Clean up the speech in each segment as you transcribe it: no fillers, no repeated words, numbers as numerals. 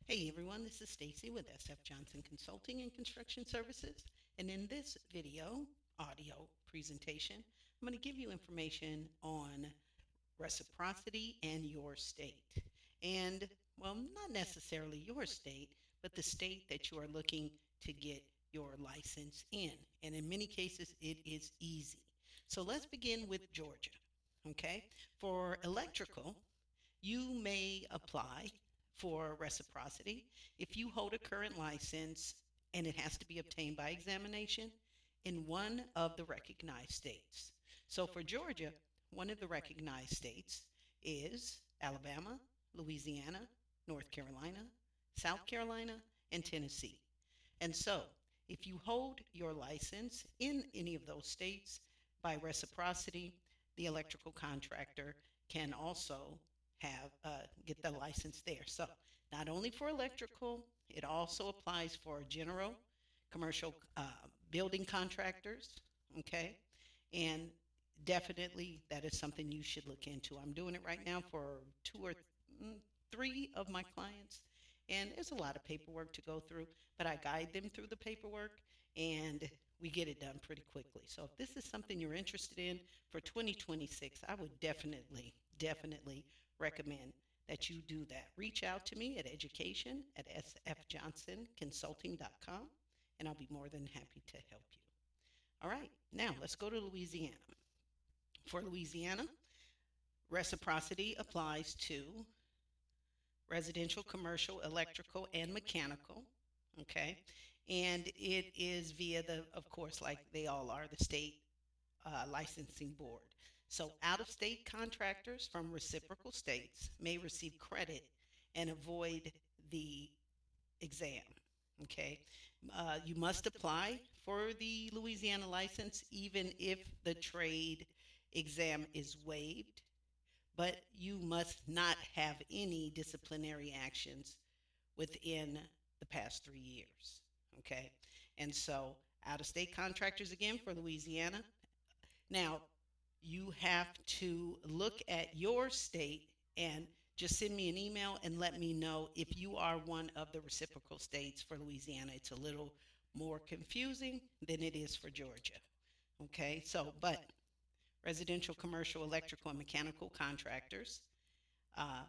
Hey everyone, this is Stacy with SF Johnson Consulting and Construction Services. And in this audio presentation, I'm going to give you information on reciprocity and your state. And, well, not necessarily your state, but the state that you are looking to get your license in. And in many cases, it is easy. So let's begin with Georgia. Okay. For electrical, you may apply for reciprocity if you hold a current license and it has to be obtained by examination in one of the recognized states. So for Georgia, one of the recognized states is Alabama, Louisiana, North Carolina, South Carolina, and Tennessee. And so, if you hold your license in any of those states by reciprocity, the electrical contractor can also have get the license there. So, not only for electrical, it also applies for general, commercial building contractors. Okay, and definitely that is something you should look into. I'm doing it right now for three of my clients, and there's a lot of paperwork to go through, but I guide them through the paperwork and we get it done pretty quickly. So if this is something you're interested in for 2026, I would definitely recommend that you do that. Reach out to me at education at sfjohnsonconsulting.com and I'll be more than happy to help you. All right, now let's go to Louisiana. For Louisiana, reciprocity applies to residential, commercial, electrical, and mechanical. Okay. And it is via of course, like they all are, the state licensing board. So out of state contractors from reciprocal states may receive credit and avoid the exam. Okay. You must apply for the Louisiana license even if the trade exam is waived, but you must not have any disciplinary actions within the past 3 years. Okay. And so out of state contractors again for Louisiana. Now, you have to look at your state and just send me an email and let me know if you are one of the reciprocal states for Louisiana. It's a little more confusing than it is for Georgia. Okay. So, but residential, commercial, electrical, and mechanical contractors, uh,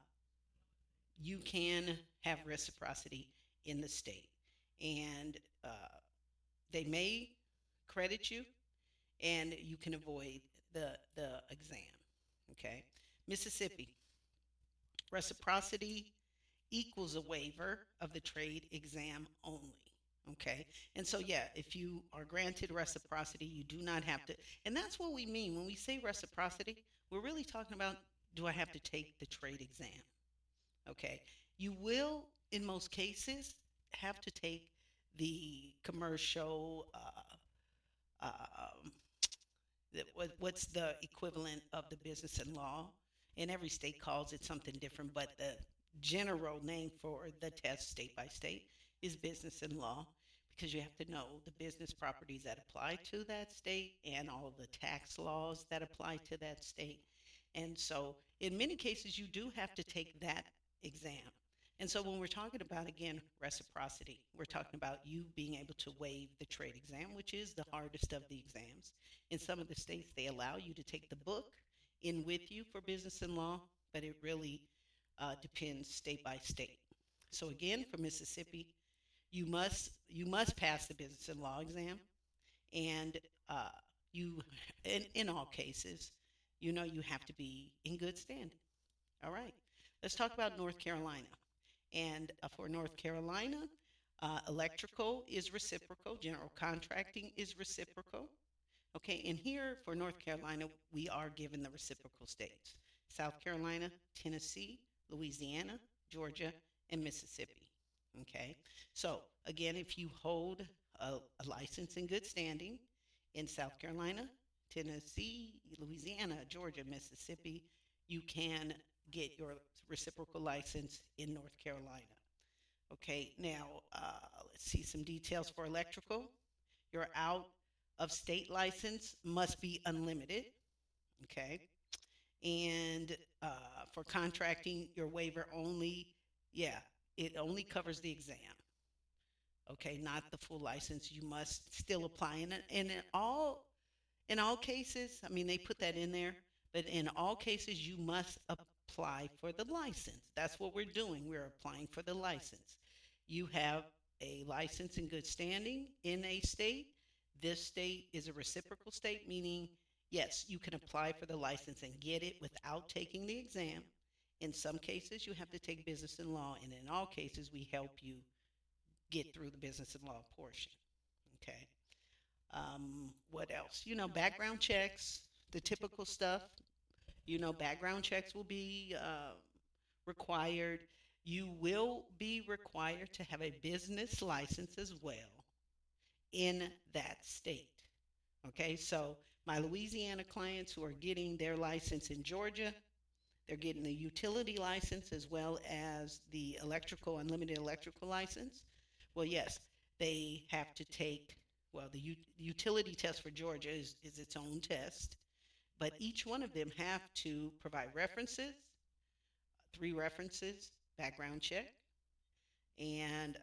you can have reciprocity in the state. And they may credit you and you can avoid the exam. Okay. Mississippi, reciprocity equals a waiver of the trade exam only. Okay. And so, yeah, if you are granted reciprocity, you do not have to. And that's what we mean when we say reciprocity. We're really talking about, do I have to take the trade exam? Okay. You will, in most cases, have to take the commercial, um, what's the equivalent of the business and law? And every state calls it something different, but the general name for the test state by state is business and law because you have to know the business properties that apply to that state and all of the tax laws that apply to that state. And so, in many cases, you do have to take that exam. And so, when we're talking about, again, reciprocity, we're talking about you being able to waive the trade exam, which is the hardest of the exams. In some of the states, they allow you to take the book in with you for business and law, but it really depends state by state. So, again, for Mississippi, you must pass the business and law exam, and uh, you, in all cases, you have to be in good standing. All right. Let's talk about North Carolina. And for North Carolina, electrical is reciprocal, general contracting is reciprocal. Okay, and here for North Carolina, we are given the reciprocal states: South Carolina, Tennessee, Louisiana, Georgia, and Mississippi. Okay, so again, if you hold a license in good standing in South Carolina, Tennessee, Louisiana, Georgia, Mississippi, you can get your reciprocal license in North Carolina. Okay, now let's see some details for electrical. Your out of state license must be unlimited. Okay, and for contracting, your waiver only, yeah, it only covers the exam. Okay, not the full license. You must still apply, and in all cases, I mean they put that in there, but in all cases you must apply for the license. That's what we're doing. We're applying for the license. You have a license in good standing in a state. This state is a reciprocal state, meaning yes, you can apply for the license and get it without taking the exam. In some cases, you have to take business and law, and in all cases, we help you get through the business and law portion. Okay. What else? Background checks, the typical stuff. Background checks will be required. You will be required to have a business license as well in that state. Okay, so my Louisiana clients who are getting their license in Georgia, they're getting the utility license as well as the electrical, unlimited electrical license. Well, yes, they have to take, well, the utility test for Georgia is its own test, but each one of them have to provide references, 3 references, background check, and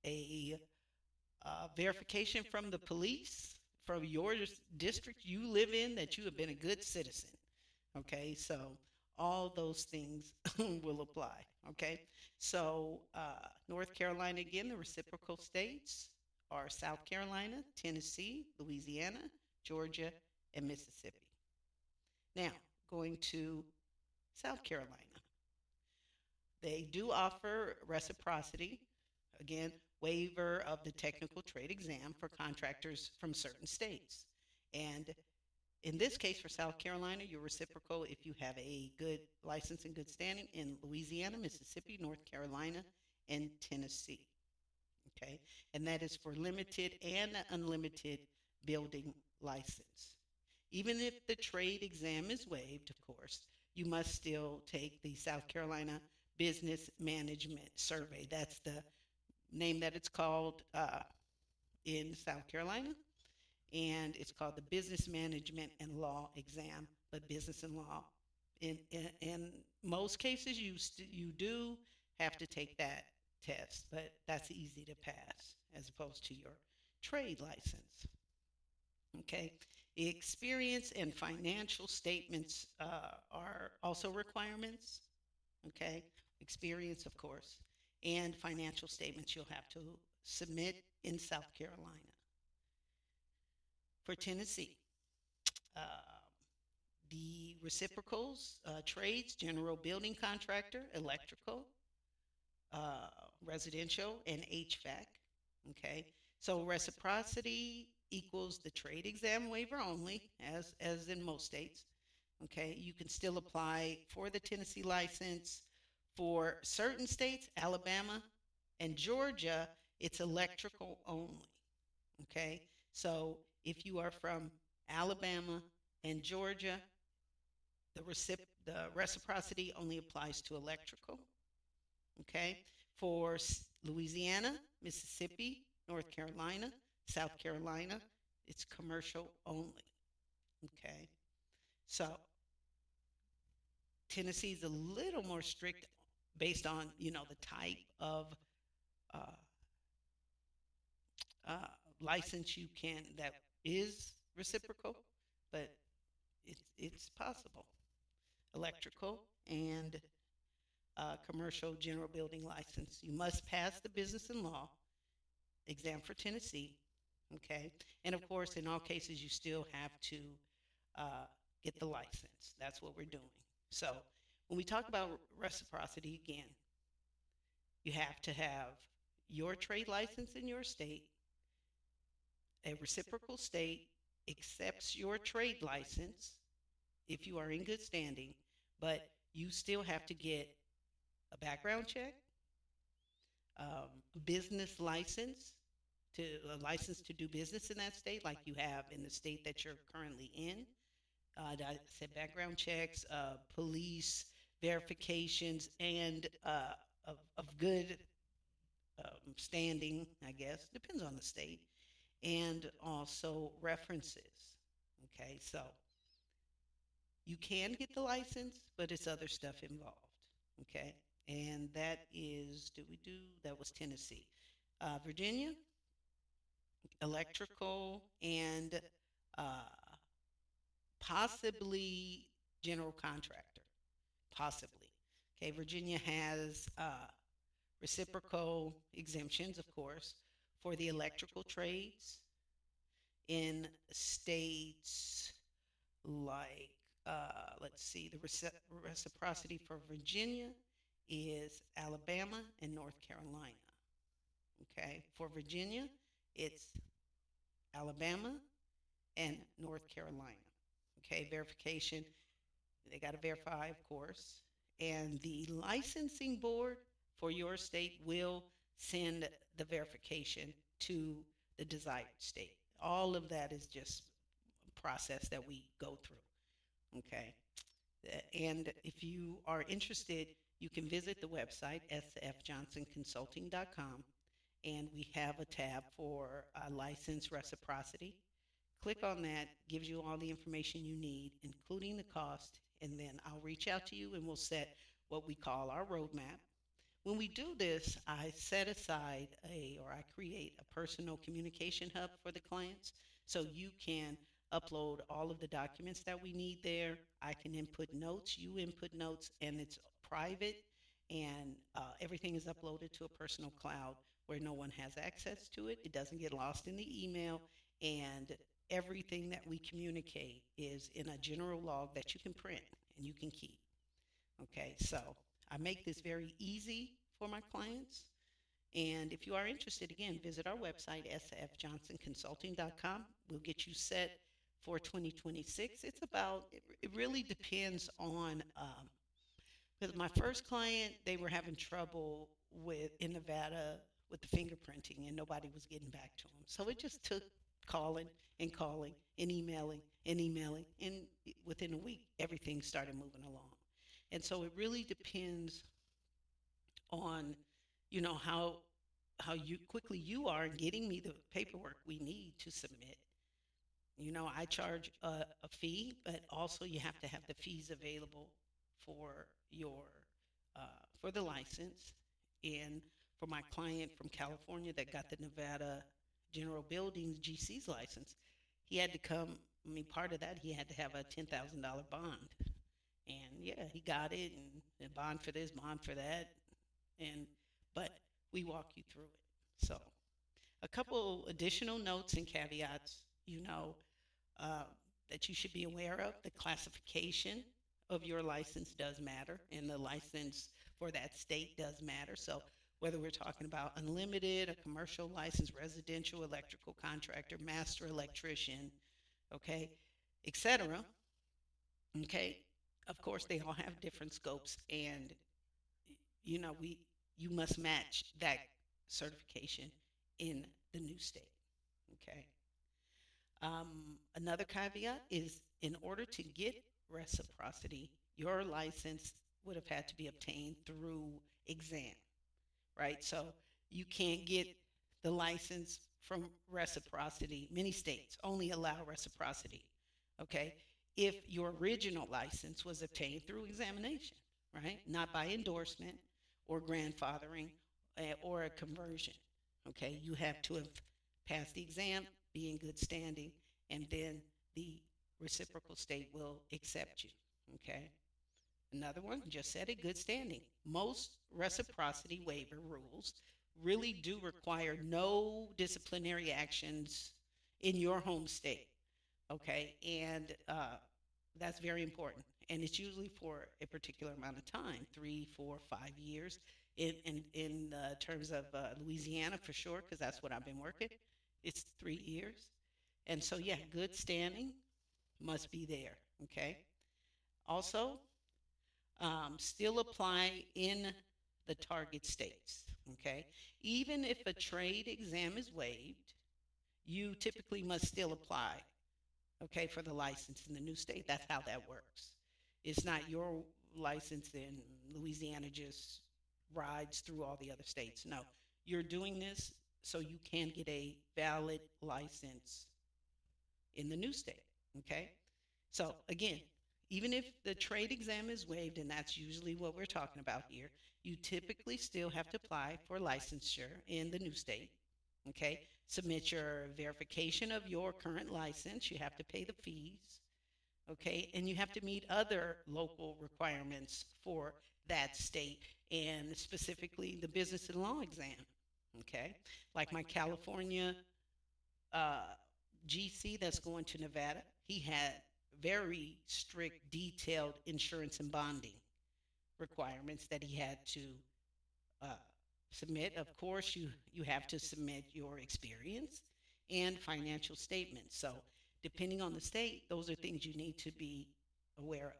a verification from the police from your district you live in that you have been a good citizen. Okay, so all those things will apply. Okay, so North Carolina, again, the reciprocal states are South Carolina, Tennessee, Louisiana, Georgia, and Mississippi. Now, going to South Carolina, they do offer reciprocity, again, waiver of the technical trade exam for contractors from certain states. And in this case, for South Carolina, you're reciprocal if you have a good license and good standing in Louisiana, Mississippi, North Carolina, and Tennessee. Okay, and that is for limited and unlimited building license. Even if the trade exam is waived, of course, you must still take the South Carolina Business Management Survey. That's the name that it's called in South Carolina, and it's called the Business Management and Law Exam. But business and law, in most cases, you do have to take that test, but that's easy to pass as opposed to your trade license. Okay, experience and financial statements are also requirements. Okay, experience, of course, and financial statements you'll have to submit in South Carolina. For Tennessee, uh, the reciprocals, trades, general building contractor, electrical, uh, residential, and HVAC. Okay, so reciprocity equals the trade exam waiver only, as in most states. Okay, you can still apply for the Tennessee license. For certain states, Alabama and Georgia, it's electrical only. Okay, so if you are from Alabama and Georgia, the reciprocity only applies to electrical. Okay, for Louisiana, Mississippi, North Carolina, South Carolina, it's commercial only. Okay, so Tennessee is a little more strict based on the type of uh, uh, license you can that is reciprocal, but it's possible. Electrical and commercial general building license. You must pass the business and law exam for Tennessee. Okay, and of course, in all cases, you still have to uh, get the license. That's what we're doing. So when we talk about reciprocity again, you have to have your trade license in your state. A reciprocal state accepts your trade license if you are in good standing, but you still have to get a background check, business license, to a license to do business in that state, like you have in the state that you're currently in. I said background checks, police verifications, and of good standing, I guess, depends on the state, and also references. Okay, so you can get the license, but it's other stuff involved. Okay, And that is, did we do, that was Tennessee. Virginia, electrical and uh, possibly general contractor, possibly. Okay, Virginia has reciprocal exemptions, of course, for the electrical trades in states like, let's see, the reciprocity for Virginia is Alabama and North Carolina. Okay, for Virginia, it's Alabama and North Carolina. Okay, verification, they got to verify, of course. And the licensing board for your state will send the verification to the desired state. All of that is just a process that we go through. Okay. And if you are interested, you can visit the website, sfjohnsonconsulting.com, and we have a tab for license reciprocity. Click on that, gives you all the information you need, including the cost, and then I'll reach out to you and we'll set what we call our roadmap. When we do this, I set aside or I create a personal communication hub for the clients so you can upload all of the documents that we need there. I can input notes, you input notes, and it's private, and everything is uploaded to a personal cloud where no one has access to it. It doesn't get lost in the email, and everything that we communicate is in a general log that you can print and you can keep. Okay, so I make this very easy for my clients. And if you are interested, again, visit our website, sfjohnsonconsulting.com. We'll get you set for 2026. It really depends on, because my first client, they were having trouble in Nevada with the fingerprinting and nobody was getting back to them. So it just took calling and calling and emailing and emailing. And within a week, everything started moving along. And so it really depends on, how you quickly you are in getting me the paperwork we need to submit. I charge a fee, but also you have to have the fees available for your for the license. And for my client from California that got the Nevada General Buildings GC's license, he had to come. I mean, part of that he had to have a $10,000 bond, and yeah, he got it, and bond for this, bond for that, and but we walk you through it. So a couple additional notes and caveats, uh, that you should be aware of. The classification of your license does matter, and the license for that state does matter. So whether we're talking about unlimited, a commercial license, residential, electrical contractor, master electrician, okay, etc. Okay, of course they all have different scopes, and we you must match that certification in the new state. Okay. Another caveat is in order to get reciprocity, your license would have had to be obtained through exam, right? So you can't get the license from reciprocity. Many states only allow reciprocity, okay? If your original license was obtained through examination, right? Not by endorsement or grandfathering or a conversion, okay? You have to have passed the exam, be in good standing, and then the reciprocal state will accept you, okay? Another one, just said it, good standing. Most reciprocity waiver rules really do require no disciplinary actions in your home state. Okay. And that's very important. And it's usually for a particular amount of time 3, 4, 5 years. In terms of Louisiana, for sure, because that's what I've been working, it's 3 years. And so, yeah, good standing must be there. Okay. Also, still apply in the target states. Okay. Even if a trade exam is waived, you typically must still apply, okay, for the license in the new state. That's how that works. It's not your license in Louisiana just rides through all the other states. No, you're doing this so you can get a valid license in the new state. Okay. So again, even if the trade exam is waived, and that's usually what we're talking about here, you typically still have to apply for licensure in the new state. Okay. Submit your verification of your current license. You have to pay the fees. Okay. And you have to meet other local requirements for that state and specifically the business and law exam. Okay. Like my California uh, GC that's going to Nevada, he had very strict, detailed insurance and bonding requirements that he had to uh, submit. Of course, you have to submit your experience and financial statements. So, depending on the state, those are things you need to be aware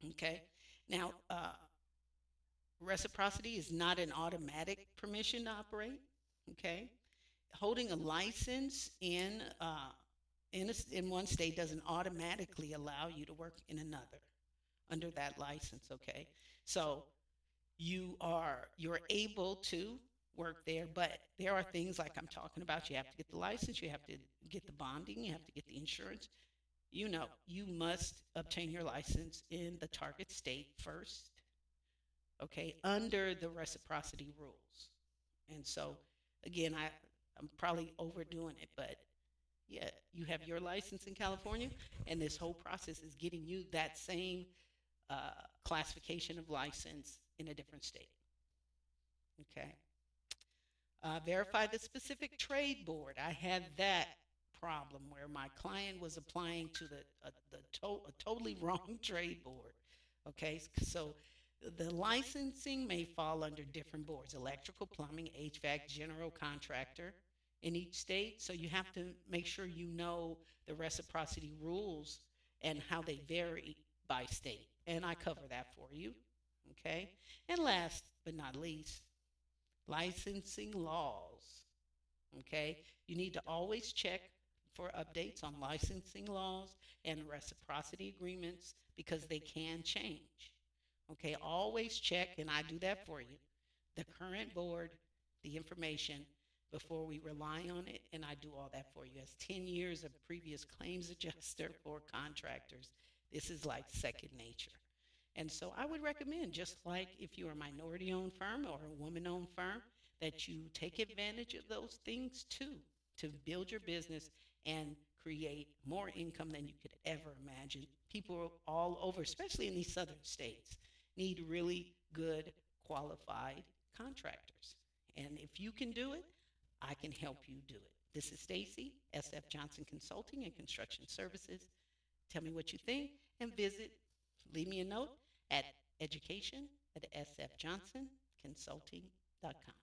of. Okay. Now, reciprocity is not an automatic permission to operate. Okay. Holding a license in one state doesn't automatically allow you to work in another under that license. Okay. So you're able to work there, but there are things like I'm talking about. You have to get the license, you have to get the bonding, you have to get the insurance. You must obtain your license in the target state first, okay, under the reciprocity rules. And so, again, I'm probably overdoing it, but yeah, you have your license in California, and this whole process is getting you that same uh, classification of license in a different state. Okay. Verify the specific trade board. I had that problem where my client was applying to a totally wrong trade board. Okay, so the licensing may fall under different boards: electrical, plumbing, HVAC, general contractor in each state. So you have to make sure you know the reciprocity rules and how they vary by state. And I cover that for you. Okay, and last but not least, licensing laws. Okay, you need to always check for updates on licensing laws and reciprocity agreements because they can change. Okay, always check, and I do that for you. The current board, the information before we rely on it, and I do all that for you. As 10 years of previous claims adjuster for contractors, this is like second nature. And so I would recommend, just like if you're a minority owned firm or a woman owned firm, that you take advantage of those things too to build your business and create more income than you could ever imagine. People all over, especially in these southern states, need really good, qualified contractors. And if you can do it, I can help you do it. This is Stacy, SF Johnson Consulting and Construction Services. Tell me what you think and leave me a note at education at sfjohnsonconsulting.com.